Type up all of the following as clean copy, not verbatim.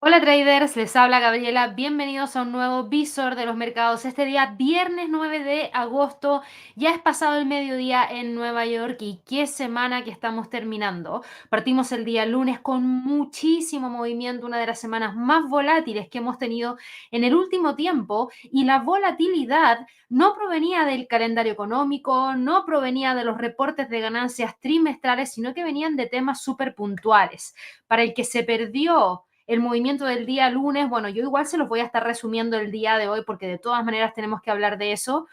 Hola traders, les habla Gabriela. Bienvenidos a un nuevo visor de los mercados. Este día, viernes 9 de agosto, ya es pasado el mediodía en Nueva York y qué semana que estamos terminando. Partimos el día lunes con muchísimo movimiento, una de las semanas más volátiles que hemos tenido en el último tiempo, y la volatilidad no provenía del calendario económico, no provenía de los reportes de ganancias trimestrales, sino que venían de temas súper puntuales. Para el que se perdió el movimiento del día lunes, bueno, yo igual se los voy a estar resumiendo el día de hoy porque de todas maneras tenemos que hablar de eso.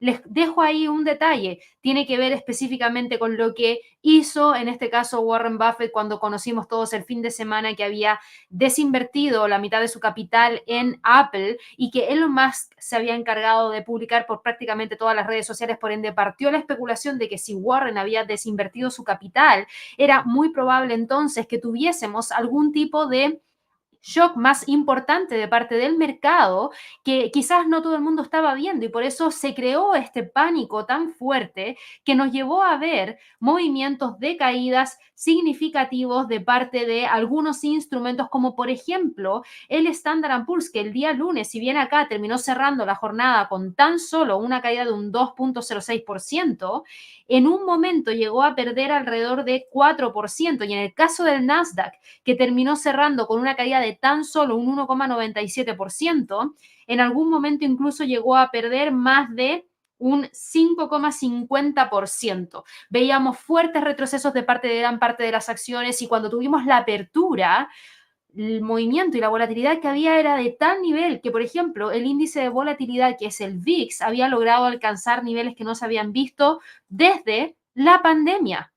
Les dejo ahí un detalle, tiene que ver específicamente con lo que hizo en este caso Warren Buffett cuando conocimos todos el fin de semana que había desinvertido la mitad de su capital en Apple y que Elon Musk se había encargado de publicar por prácticamente todas las redes sociales. Por ende, partió la especulación de que si Warren había desinvertido su capital, era muy probable entonces que tuviésemos algún tipo de shock más importante de parte del mercado que quizás no todo el mundo estaba viendo, y por eso se creó este pánico tan fuerte que nos llevó a ver movimientos de caídas significativos de parte de algunos instrumentos, como por ejemplo el Standard Poor's, que el día lunes, si bien acá terminó cerrando la jornada con tan solo una caída de un 2,06%, en un momento llegó a perder alrededor de 4%, y en el caso del Nasdaq, que terminó cerrando con una caída de tan solo un 1,97%, en algún momento incluso llegó a perder más de un 5,50%. Veíamos fuertes retrocesos de parte de gran parte de las acciones, y cuando tuvimos la apertura, el movimiento y la volatilidad que había era de tal nivel que, por ejemplo, el índice de volatilidad, que es el VIX, había logrado alcanzar niveles que no se habían visto desde la pandemia.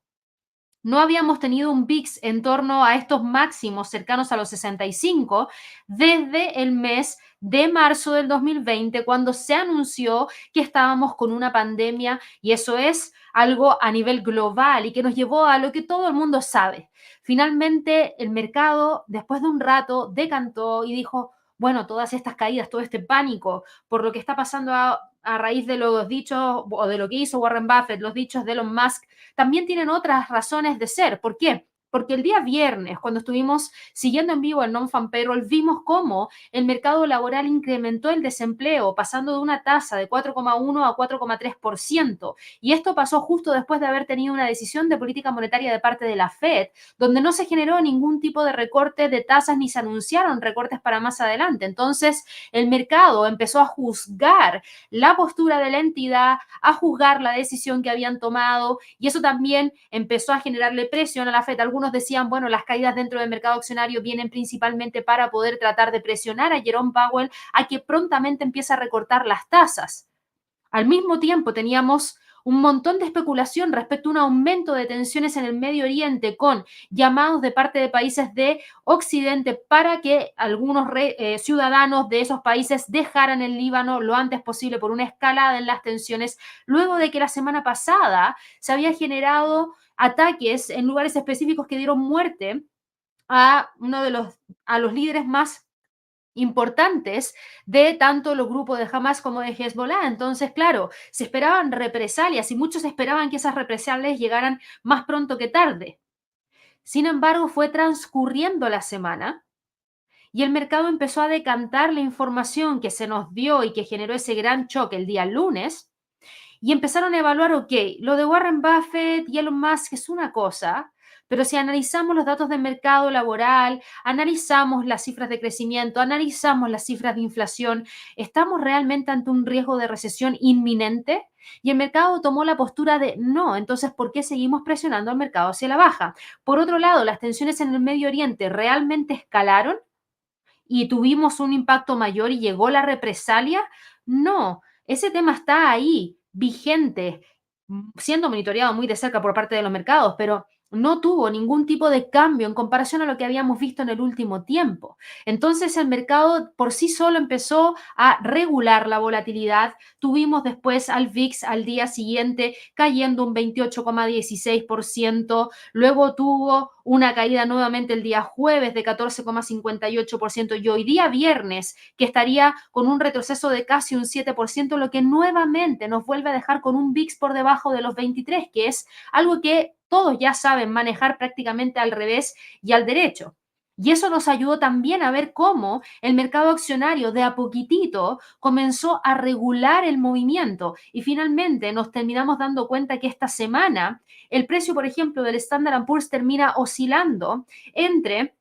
No habíamos tenido un VIX en torno a estos máximos cercanos a los 65 desde el mes de marzo del 2020, cuando se anunció que estábamos con una pandemia, y eso es algo a nivel global y que nos llevó a lo que todo el mundo sabe. Finalmente, el mercado, después de un rato, decantó y dijo, bueno, todas estas caídas, todo este pánico por lo que está pasando a raíz de los dichos o de lo que hizo Warren Buffett, los dichos de Elon Musk, también tienen otras razones de ser. ¿Por qué? Porque el día viernes, cuando estuvimos siguiendo en vivo el non-farm payroll, vimos cómo el mercado laboral incrementó el desempleo, pasando de una tasa de 4,1 a 4,3%. Y esto pasó justo después de haber tenido una decisión de política monetaria de parte de la Fed, donde no se generó ningún tipo de recorte de tasas ni se anunciaron recortes para más adelante. Entonces, el mercado empezó a juzgar la postura de la entidad, a juzgar la decisión que habían tomado, y eso también empezó a generarle presión a la Fed. Algunos decían, bueno, las caídas dentro del mercado accionario vienen principalmente para poder tratar de presionar a Jerome Powell a que prontamente empiece a recortar las tasas. Al mismo tiempo teníamos un montón de especulación respecto a un aumento de tensiones en el Medio Oriente, con llamados de parte de países de Occidente para que algunos ciudadanos de esos países dejaran el Líbano lo antes posible por una escalada en las tensiones, luego de que la semana pasada se había generado ataques en lugares específicos que dieron muerte a uno de a los líderes más importantes de tanto los grupos de Hamas como de Hezbollah. Entonces, claro, se esperaban represalias y muchos esperaban que esas represalias llegaran más pronto que tarde. Sin embargo, fue transcurriendo la semana y el mercado empezó a decantar la información que se nos dio y que generó ese gran choque el día lunes, y empezaron a evaluar, ok, lo de Warren Buffett y Elon Musk es una cosa, pero si analizamos los datos del mercado laboral, analizamos las cifras de crecimiento, analizamos las cifras de inflación, ¿estamos realmente ante un riesgo de recesión inminente? Y el mercado tomó la postura de no. Entonces, ¿por qué seguimos presionando al mercado hacia la baja? Por otro lado, las tensiones en el Medio Oriente realmente escalaron y tuvimos un impacto mayor y llegó la represalia. No, ese tema está ahí, vigente, siendo monitoreado muy de cerca por parte de los mercados, pero no tuvo ningún tipo de cambio en comparación a lo que habíamos visto en el último tiempo. Entonces el mercado por sí solo empezó a regular la volatilidad. Tuvimos después al VIX al día siguiente cayendo un 28,16%, luego tuvo una caída nuevamente el día jueves de 14,58%, y hoy día viernes, que estaría con un retroceso de casi un 7%, lo que nuevamente nos vuelve a dejar con un VIX por debajo de los 23, que es algo que todos ya saben manejar prácticamente al revés y al derecho. Y eso nos ayudó también a ver cómo el mercado accionario de a poquitito comenzó a regular el movimiento y finalmente nos terminamos dando cuenta que esta semana el precio, por ejemplo, del Standard Poor's termina oscilando entre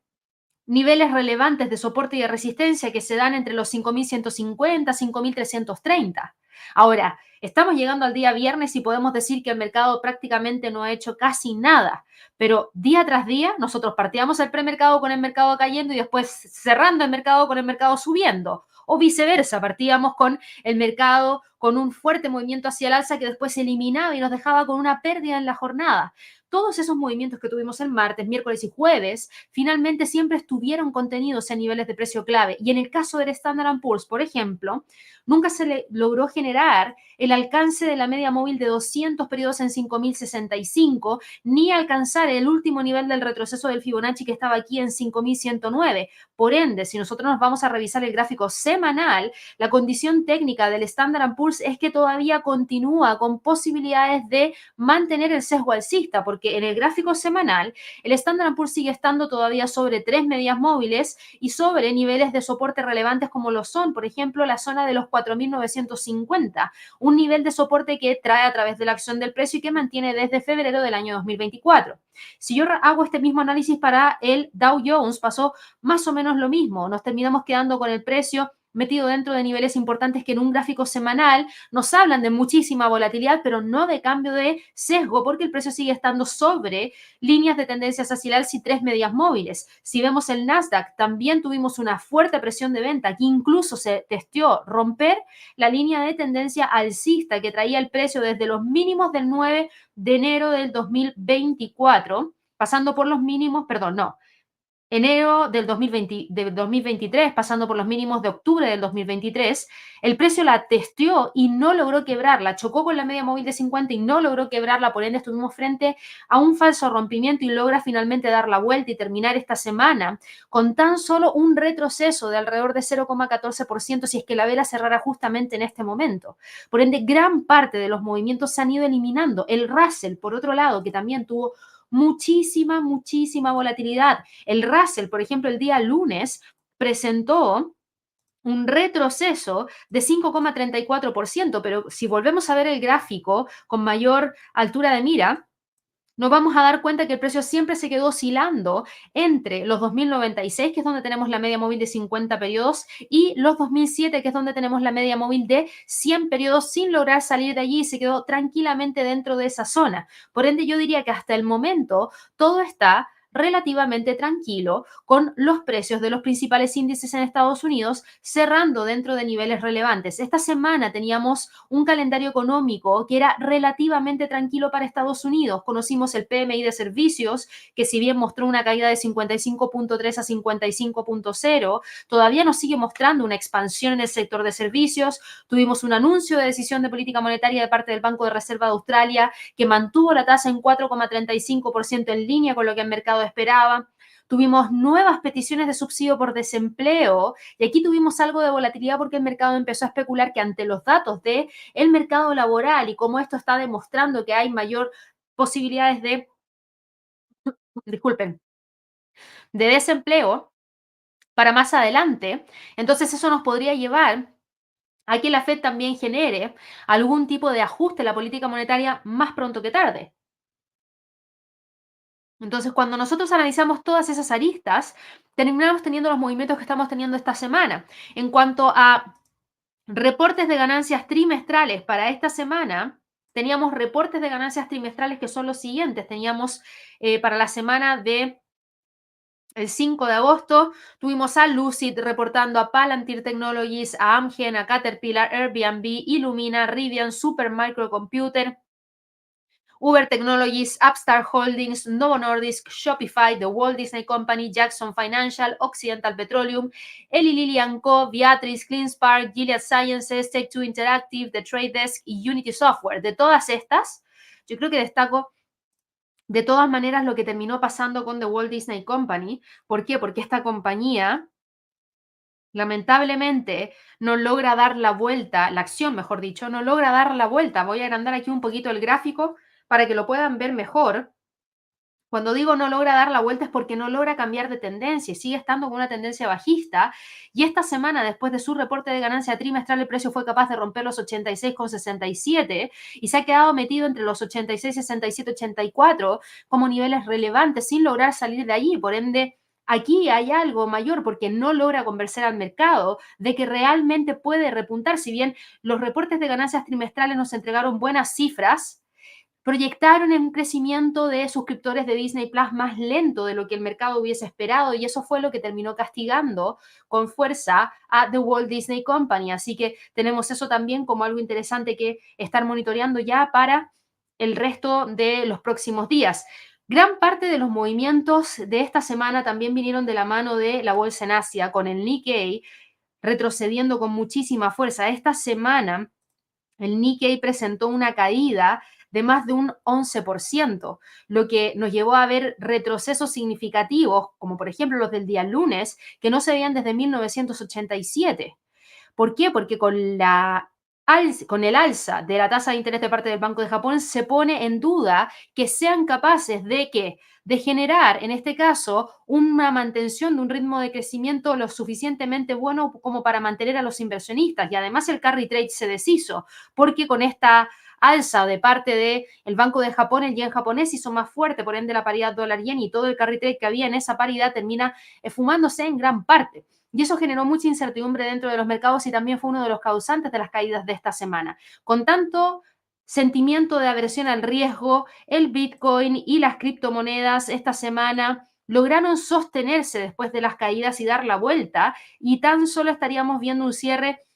niveles relevantes de soporte y de resistencia que se dan entre los 5.150, 5.330. Ahora, estamos llegando al día viernes y podemos decir que el mercado prácticamente no ha hecho casi nada, pero día tras día nosotros partíamos el premercado con el mercado cayendo y después cerrando el mercado con el mercado subiendo, o viceversa, partíamos con el mercado con un fuerte movimiento hacia el alza que después se eliminaba y nos dejaba con una pérdida en la jornada. Todos esos movimientos que tuvimos el martes, miércoles y jueves, finalmente siempre estuvieron contenidos en niveles de precio clave. Y en el caso del Standard Poor's, por ejemplo, nunca se le logró generar el alcance de la media móvil de 200 periodos en 5.065, ni alcanzar el último nivel del retroceso del Fibonacci que estaba aquí en 5.109. Por ende, si nosotros nos vamos a revisar el gráfico semanal, la condición técnica del Standard Poor's es que todavía continúa con posibilidades de mantener el sesgo alcista, porque en el gráfico semanal el Standard Poor's sigue estando todavía sobre tres medias móviles y sobre niveles de soporte relevantes como lo son, por ejemplo, la zona de los 4.950, un nivel de soporte que trae a través de la acción del precio y que mantiene desde febrero del año 2024. Si yo hago este mismo análisis para el Dow Jones, pasó más o menos lo mismo. Nos terminamos quedando con el precio metido dentro de niveles importantes que en un gráfico semanal nos hablan de muchísima volatilidad, pero no de cambio de sesgo, porque el precio sigue estando sobre líneas de tendencias hacia el alza y tres medias móviles. Si vemos el Nasdaq, también tuvimos una fuerte presión de venta que incluso se testeó romper la línea de tendencia alcista que traía el precio desde los mínimos del 9 de enero del 2024, pasando por los mínimos, perdón, no, enero del 2023, pasando por los mínimos de octubre del 2023, el precio la testeó y no logró quebrarla, chocó con la media móvil de 50 y no logró quebrarla, por ende estuvimos frente a un falso rompimiento y logra finalmente dar la vuelta y terminar esta semana con tan solo un retroceso de alrededor de 0,14% si es que la vela cerrara justamente en este momento. Por ende, gran parte de los movimientos se han ido eliminando. El Russell, por otro lado, que también tuvo muchísima volatilidad. El Russell, por ejemplo, el día lunes presentó un retroceso de 5,34%, pero si volvemos a ver el gráfico con mayor altura de mira, nos vamos a dar cuenta que el precio siempre se quedó oscilando entre los 2096, que es donde tenemos la media móvil de 50 periodos, y los 2007, que es donde tenemos la media móvil de 100 periodos, sin lograr salir de allí y se quedó tranquilamente dentro de esa zona. Por ende, yo diría que hasta el momento todo está relativamente tranquilo con los precios de los principales índices en Estados Unidos cerrando dentro de niveles relevantes. Esta semana teníamos un calendario económico que era relativamente tranquilo para Estados Unidos. Conocimos el PMI de servicios, que si bien mostró una caída de 55.3 a 55.0, todavía nos sigue mostrando una expansión en el sector de servicios. Tuvimos un anuncio de decisión de política monetaria de parte del Banco de Reserva de Australia que mantuvo la tasa en 4,35% en línea con lo que el mercado esperaba. Tuvimos nuevas peticiones de subsidio por desempleo y aquí tuvimos algo de volatilidad porque el mercado empezó a especular que ante los datos del mercado laboral y cómo esto está demostrando que hay mayor posibilidades de, disculpen, de desempleo para más adelante, entonces eso nos podría llevar a que la Fed también genere algún tipo de ajuste en la política monetaria más pronto que tarde. Entonces, cuando nosotros analizamos todas esas aristas, terminamos teniendo los movimientos que estamos teniendo esta semana. En cuanto a reportes de ganancias trimestrales para esta semana, teníamos reportes de ganancias trimestrales que son los siguientes. Teníamos para la semana de el 5 de agosto, tuvimos a Lucid reportando, a Palantir Technologies, a Amgen, a Caterpillar, Airbnb, Illumina, Rivian, Supermicrocomputer, Uber Technologies, Upstart Holdings, Novo Nordisk, Shopify, The Walt Disney Company, Jackson Financial, Occidental Petroleum, Eli Lilly and Co., Viatris, CleanSpark, Gilead Sciences, Take-Two Interactive, The Trade Desk y Unity Software. De todas estas, yo creo que destaco de todas maneras lo que terminó pasando con The Walt Disney Company. ¿Por qué? Porque esta compañía lamentablemente no logra dar la vuelta, la acción, mejor dicho, no logra dar la vuelta. Voy a agrandar aquí un poquito el gráfico para que lo puedan ver mejor. Cuando digo no logra dar la vuelta es porque no logra cambiar de tendencia y sigue estando con una tendencia bajista. Y esta semana, después de su reporte de ganancia trimestral, el precio fue capaz de romper los 86,67 y se ha quedado metido entre los 86, 67, 84 como niveles relevantes sin lograr salir de allí. Por ende, aquí hay algo mayor porque no logra convencer al mercado de que realmente puede repuntar. Si bien los reportes de ganancias trimestrales nos entregaron buenas cifras, proyectaron en un crecimiento de suscriptores de Disney Plus más lento de lo que el mercado hubiese esperado y eso fue lo que terminó castigando con fuerza a The Walt Disney Company. Así que tenemos eso también como algo interesante que estar monitoreando ya para el resto de los próximos días. Gran parte de los movimientos de esta semana también vinieron de la mano de la bolsa en Asia, con el Nikkei retrocediendo con muchísima fuerza. Esta semana el Nikkei presentó una caída de más de un 11%, lo que nos llevó a ver retrocesos significativos, como por ejemplo los del día lunes, que no se veían desde 1987. ¿Por qué? Porque con el alza de la tasa de interés de parte del Banco de Japón se pone en duda que sean capaces de generar, en este caso, una mantención de un ritmo de crecimiento lo suficientemente bueno como para mantener a los inversionistas. Y además el carry trade se deshizo, porque con esta alza de parte del Banco de Japón, el yen japonés hizo más fuerte, por ende la paridad dólar-yen y todo el carry trade que había en esa paridad termina esfumándose en gran parte. Y eso generó mucha incertidumbre dentro de los mercados y también fue uno de los causantes de las caídas de esta semana. Con tanto sentimiento de aversión al riesgo, el Bitcoin y las criptomonedas esta semana lograron sostenerse después de las caídas y dar la vuelta y tan solo estaríamos viendo un cierre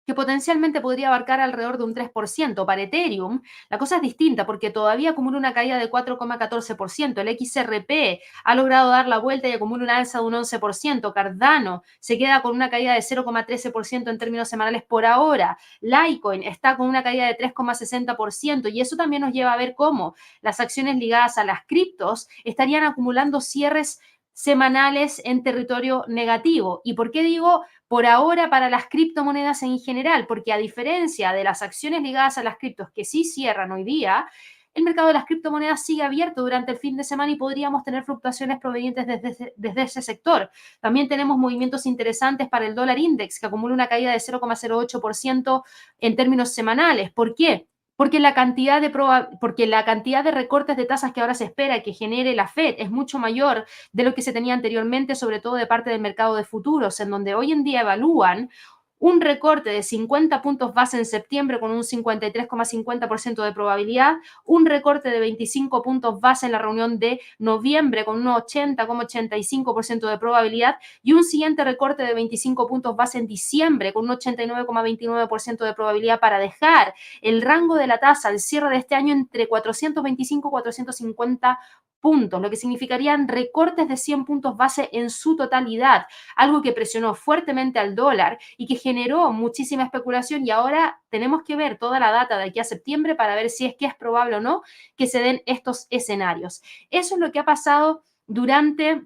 que potencialmente podría abarcar alrededor de un 3%. Para Ethereum, la cosa es distinta porque todavía acumula una caída de 4,14%. El XRP ha logrado dar la vuelta y acumula una alza de un 11%. Cardano se queda con una caída de 0,13% en términos semanales por ahora. Litecoin está con una caída de 3,60% y eso también nos lleva a ver cómo las acciones ligadas a las criptos estarían acumulando cierres semanales en territorio negativo. ¿Y por qué digo por ahora para las criptomonedas en general? Porque a diferencia de las acciones ligadas a las criptos que sí cierran hoy día, el mercado de las criptomonedas sigue abierto durante el fin de semana y podríamos tener fluctuaciones provenientes desde ese sector. También tenemos movimientos interesantes para el dólar index, que acumula una caída de 0,08% en términos semanales. ¿Por qué? Porque la cantidad de recortes de tasas que ahora se espera que genere la Fed es mucho mayor de lo que se tenía anteriormente, sobre todo de parte del mercado de futuros, en donde hoy en día evalúan un recorte de 50 puntos base en septiembre con un 53,50% de probabilidad, un recorte de 25 puntos base en la reunión de noviembre con un 80,85% de probabilidad y un siguiente recorte de 25 puntos base en diciembre con un 89,29% de probabilidad para dejar el rango de la tasa al cierre de este año entre 425 y 450 puntos, lo que significarían recortes de 100 puntos base en su totalidad, algo que presionó fuertemente al dólar y que generó muchísima especulación y ahora tenemos que ver toda la data de aquí a septiembre para ver si es que es probable o no que se den estos escenarios. Eso es lo que ha pasado durante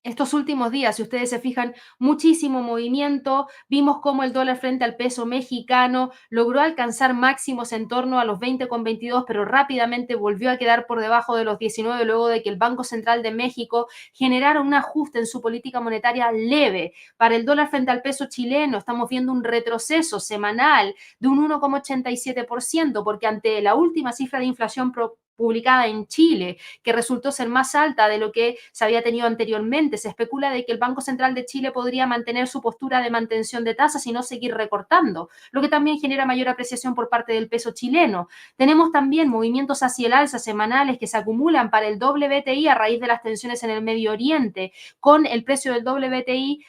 estos últimos días. Si ustedes se fijan, muchísimo movimiento. Vimos cómo el dólar frente al peso mexicano logró alcanzar máximos en torno a los 20,22, pero rápidamente volvió a quedar por debajo de los 19 luego de que el Banco Central de México generara un ajuste en su política monetaria leve. Para el dólar frente al peso chileno estamos viendo un retroceso semanal de un 1,87%, porque ante la última cifra de inflación publicada en Chile, que resultó ser más alta de lo que se había tenido anteriormente. Se especula de que el Banco Central de Chile podría mantener su postura de mantención de tasas y no seguir recortando, lo que también genera mayor apreciación por parte del peso chileno. Tenemos también movimientos hacia el alza semanales que se acumulan para el WTI a raíz de las tensiones en el Medio Oriente, con el precio del WTI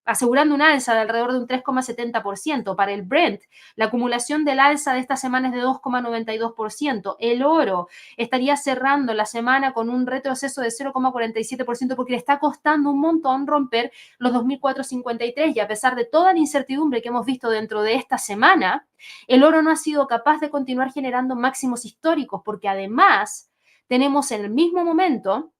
asegurando un alza de alrededor de un 3,70%. Para el Brent, la acumulación del alza de esta semana es de 2,92%. El oro estaría cerrando la semana con un retroceso de 0,47% porque le está costando un montón romper los 2.453 y a pesar de toda la incertidumbre que hemos visto dentro de esta semana, el oro no ha sido capaz de continuar generando máximos históricos porque además tenemos en el mismo momento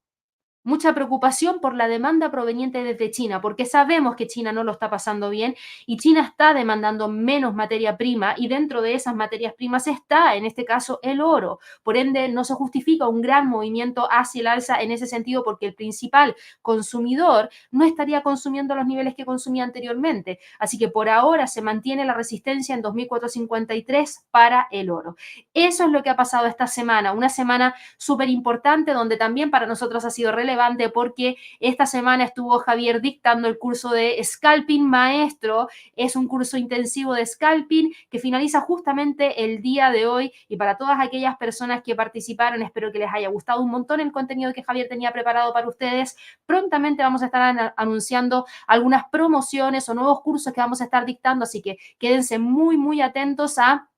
mucha preocupación por la demanda proveniente desde China, porque sabemos que China no lo está pasando bien y China está demandando menos materia prima y dentro de esas materias primas está, en este caso, el oro. Por ende, no se justifica un gran movimiento hacia el alza en ese sentido porque el principal consumidor no estaría consumiendo a los niveles que consumía anteriormente. Así que por ahora se mantiene la resistencia en 2.453 para el oro. Eso es lo que ha pasado esta semana, una semana súper importante donde también para nosotros ha sido relevante porque esta semana estuvo Javier dictando el curso de Scalping Maestro. Es un curso intensivo de Scalping que finaliza justamente el día de hoy y para todas aquellas personas que participaron, espero que les haya gustado un montón el contenido que Javier tenía preparado para ustedes. Prontamente vamos a estar anunciando algunas promociones o nuevos cursos que vamos a estar dictando, así que quédense muy, muy atentos a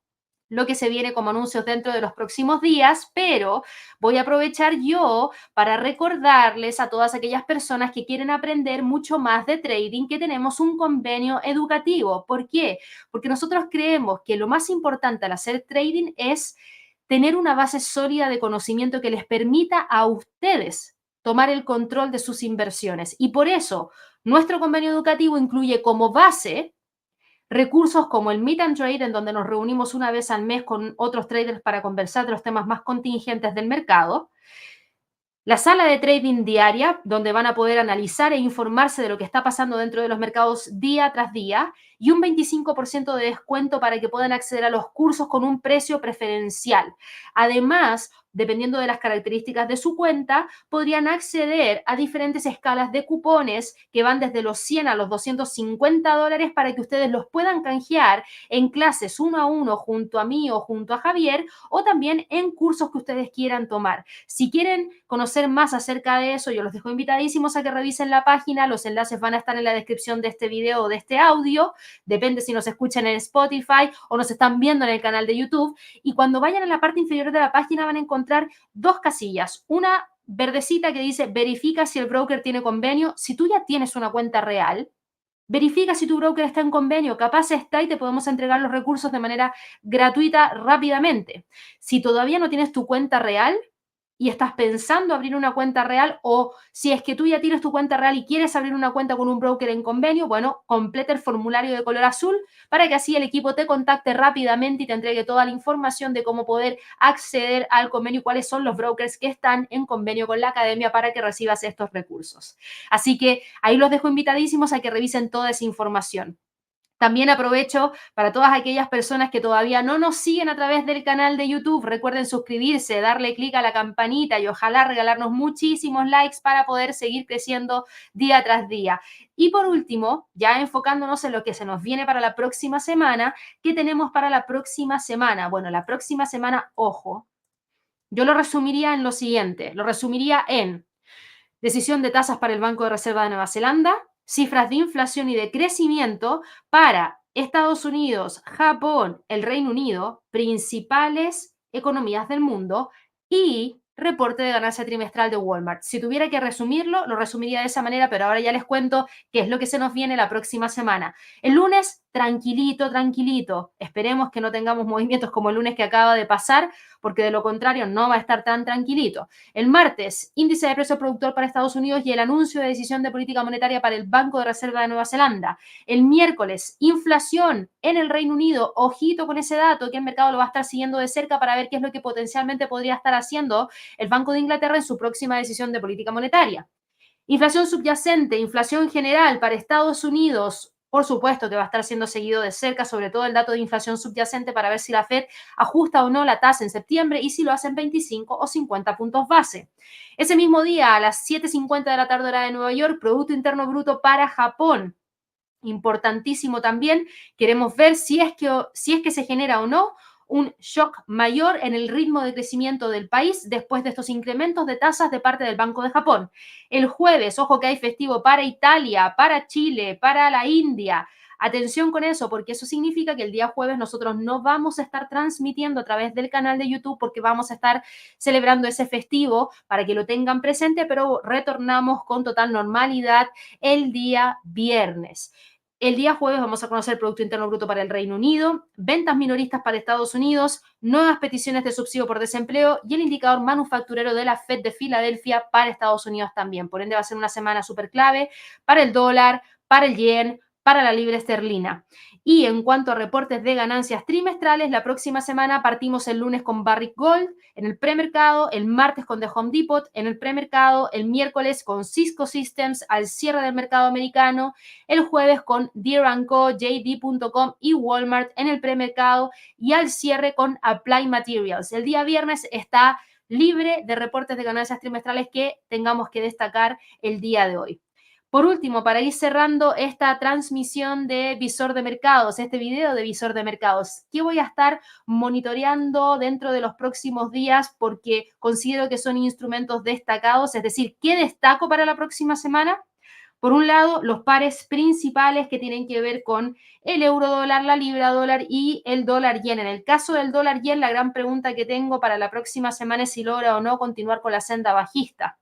lo que se viene como anuncios dentro de los próximos días, pero voy a aprovechar yo para recordarles a todas aquellas personas que quieren aprender mucho más de trading que tenemos un convenio educativo. ¿Por qué? Porque nosotros creemos que lo más importante al hacer trading es tener una base sólida de conocimiento que les permita a ustedes tomar el control de sus inversiones. Y por eso nuestro convenio educativo incluye como base recursos como el Meet and Trade, en donde nos reunimos una vez al mes con otros traders para conversar de los temas más contingentes del mercado. La sala de trading diaria, donde van a poder analizar e informarse de lo que está pasando dentro de los mercados día tras día. Y un 25% de descuento para que puedan acceder a los cursos con un precio preferencial. Además, dependiendo de las características de su cuenta, podrían acceder a diferentes escalas de cupones que van desde los 100 a los $250 para que ustedes los puedan canjear en clases uno a uno junto a mí o junto a Javier o también en cursos que ustedes quieran tomar. Si quieren conocer más acerca de eso, yo los dejo invitadísimos a que revisen la página. Los enlaces van a estar en la descripción de este video o de este audio. Depende si nos escuchan en Spotify o nos están viendo en el canal de YouTube. Y cuando vayan a la parte inferior de la página van a encontrar dos casillas. Una verdecita que dice verifica si el broker tiene convenio. Si tú ya tienes una cuenta real, verifica si tu broker está en convenio, capaz está y te podemos entregar los recursos de manera gratuita rápidamente. Si todavía no tienes tu cuenta real y estás pensando abrir una cuenta real o si es que tú ya tienes tu cuenta real y quieres abrir una cuenta con un broker en convenio, bueno, completa el formulario de color azul para que así el equipo te contacte rápidamente y te entregue toda la información de cómo poder acceder al convenio y cuáles son los brokers que están en convenio con la academia para que recibas estos recursos. Así que ahí los dejo invitadísimos a que revisen toda esa información. También aprovecho para todas aquellas personas que todavía no nos siguen a través del canal de YouTube. Recuerden suscribirse, darle clic a la campanita y ojalá regalarnos muchísimos likes para poder seguir creciendo día tras día. Y por último, ya enfocándonos en lo que se nos viene para la próxima semana, ¿qué tenemos para la próxima semana? Bueno, la próxima semana, ojo, yo lo resumiría en lo siguiente, lo resumiría en decisión de tasas para el Banco de Reserva de Nueva Zelanda, cifras de inflación y de crecimiento para Estados Unidos, Japón, el Reino Unido, principales economías del mundo y reporte de ganancia trimestral de Walmart. Si tuviera que resumirlo, lo resumiría de esa manera, pero ahora ya les cuento qué es lo que se nos viene la próxima semana. El lunes, tranquilito, tranquilito. Esperemos que no tengamos movimientos como el lunes que acaba de pasar, porque de lo contrario no va a estar tan tranquilito. El martes, índice de precio productor para Estados Unidos y el anuncio de decisión de política monetaria para el Banco de Reserva de Nueva Zelanda. El miércoles, inflación en el Reino Unido. Ojito con ese dato que el mercado lo va a estar siguiendo de cerca para ver qué es lo que potencialmente podría estar haciendo el Banco de Inglaterra en su próxima decisión de política monetaria. Inflación subyacente, inflación general para Estados Unidos. Por supuesto que va a estar siendo seguido de cerca, sobre todo el dato de inflación subyacente para ver si la Fed ajusta o no la tasa en septiembre y si lo hace en 25 o 50 puntos base. Ese mismo día, a las 7:50 de la tarde hora de Nueva York, Producto Interno Bruto para Japón. Importantísimo también, queremos ver si es que se genera o no un shock mayor en el ritmo de crecimiento del país después de estos incrementos de tasas de parte del Banco de Japón. El jueves, ojo que hay festivo para Italia, para Chile, para la India. Atención con eso, porque eso significa que el día jueves nosotros no vamos a estar transmitiendo a través del canal de YouTube porque vamos a estar celebrando ese festivo para que lo tengan presente, pero retornamos con total normalidad el día viernes. El día jueves vamos a conocer el Producto Interno Bruto para el Reino Unido, ventas minoristas para Estados Unidos, nuevas peticiones de subsidio por desempleo y el indicador manufacturero de la Fed de Filadelfia para Estados Unidos también. Por ende, va a ser una semana súper clave para el dólar, para el yen, para la libra esterlina. Y en cuanto a reportes de ganancias trimestrales, la próxima semana partimos el lunes con Barrick Gold en el premercado, el martes con The Home Depot en el premercado, el miércoles con Cisco Systems al cierre del mercado americano, el jueves con Deere & Co, JD.com y Walmart en el premercado y al cierre con Applied Materials. El día viernes está libre de reportes de ganancias trimestrales que tengamos que destacar el día de hoy. Por último, para ir cerrando esta transmisión de Visor de Mercados, este video de Visor de Mercados, ¿qué voy a estar monitoreando dentro de los próximos días? Porque considero que son instrumentos destacados, es decir, ¿qué destaco para la próxima semana? Por un lado, los pares principales que tienen que ver con el euro dólar, la libra dólar y el dólar yen. En el caso del dólar yen, la gran pregunta que tengo para la próxima semana es si logra o no continuar con la senda bajista.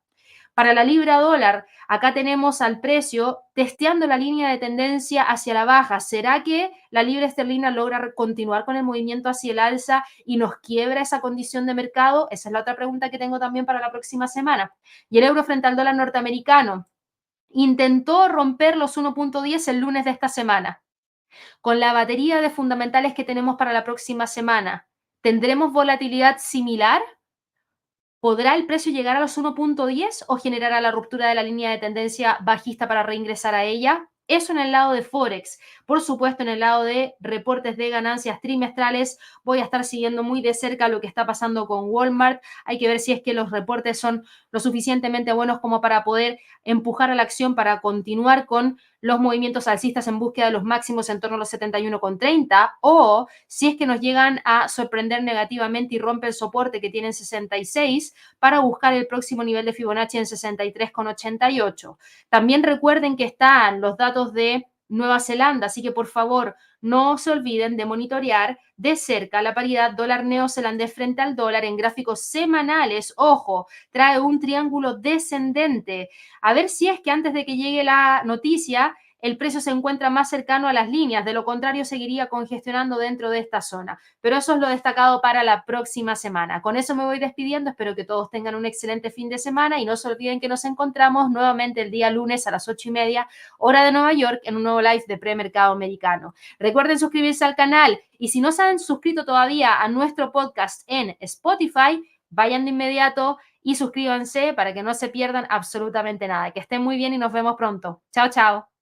Para la libra dólar, acá tenemos al precio testeando la línea de tendencia hacia la baja. ¿Será que la libra esterlina logra continuar con el movimiento hacia el alza y nos quiebra esa condición de mercado? Esa es la otra pregunta que tengo también para la próxima semana. Y el euro frente al dólar norteamericano intentó romper los 1.10 el lunes de esta semana. Con la batería de fundamentales que tenemos para la próxima semana, ¿tendremos volatilidad similar? ¿Podrá el precio llegar a los 1.10 o generará la ruptura de la línea de tendencia bajista para reingresar a ella? Eso en el lado de Forex. Por supuesto, en el lado de reportes de ganancias trimestrales, voy a estar siguiendo muy de cerca lo que está pasando con Walmart. Hay que ver si es que los reportes son lo suficientemente buenos como para poder empujar a la acción para continuar con los movimientos alcistas en búsqueda de los máximos en torno a los 71,30 o si es que nos llegan a sorprender negativamente y rompe el soporte que tiene en 66 para buscar el próximo nivel de Fibonacci en 63,88. También recuerden que están los datos de Nueva Zelanda, así que por favor no se olviden de monitorear de cerca la paridad dólar neozelandés frente al dólar en gráficos semanales. Ojo, trae un triángulo descendente. A ver si es que antes de que llegue la noticia el precio se encuentra más cercano a las líneas, de lo contrario seguiría congestionando dentro de esta zona. Pero eso es lo destacado para la próxima semana. Con eso me voy despidiendo, espero que todos tengan un excelente fin de semana y no se olviden que nos encontramos nuevamente el día lunes a las 8:30, hora de Nueva York, en un nuevo live de premercado americano. Recuerden suscribirse al canal y si no se han suscrito todavía a nuestro podcast en Spotify, vayan de inmediato y suscríbanse para que no se pierdan absolutamente nada. Que estén muy bien y nos vemos pronto. Chao, chao.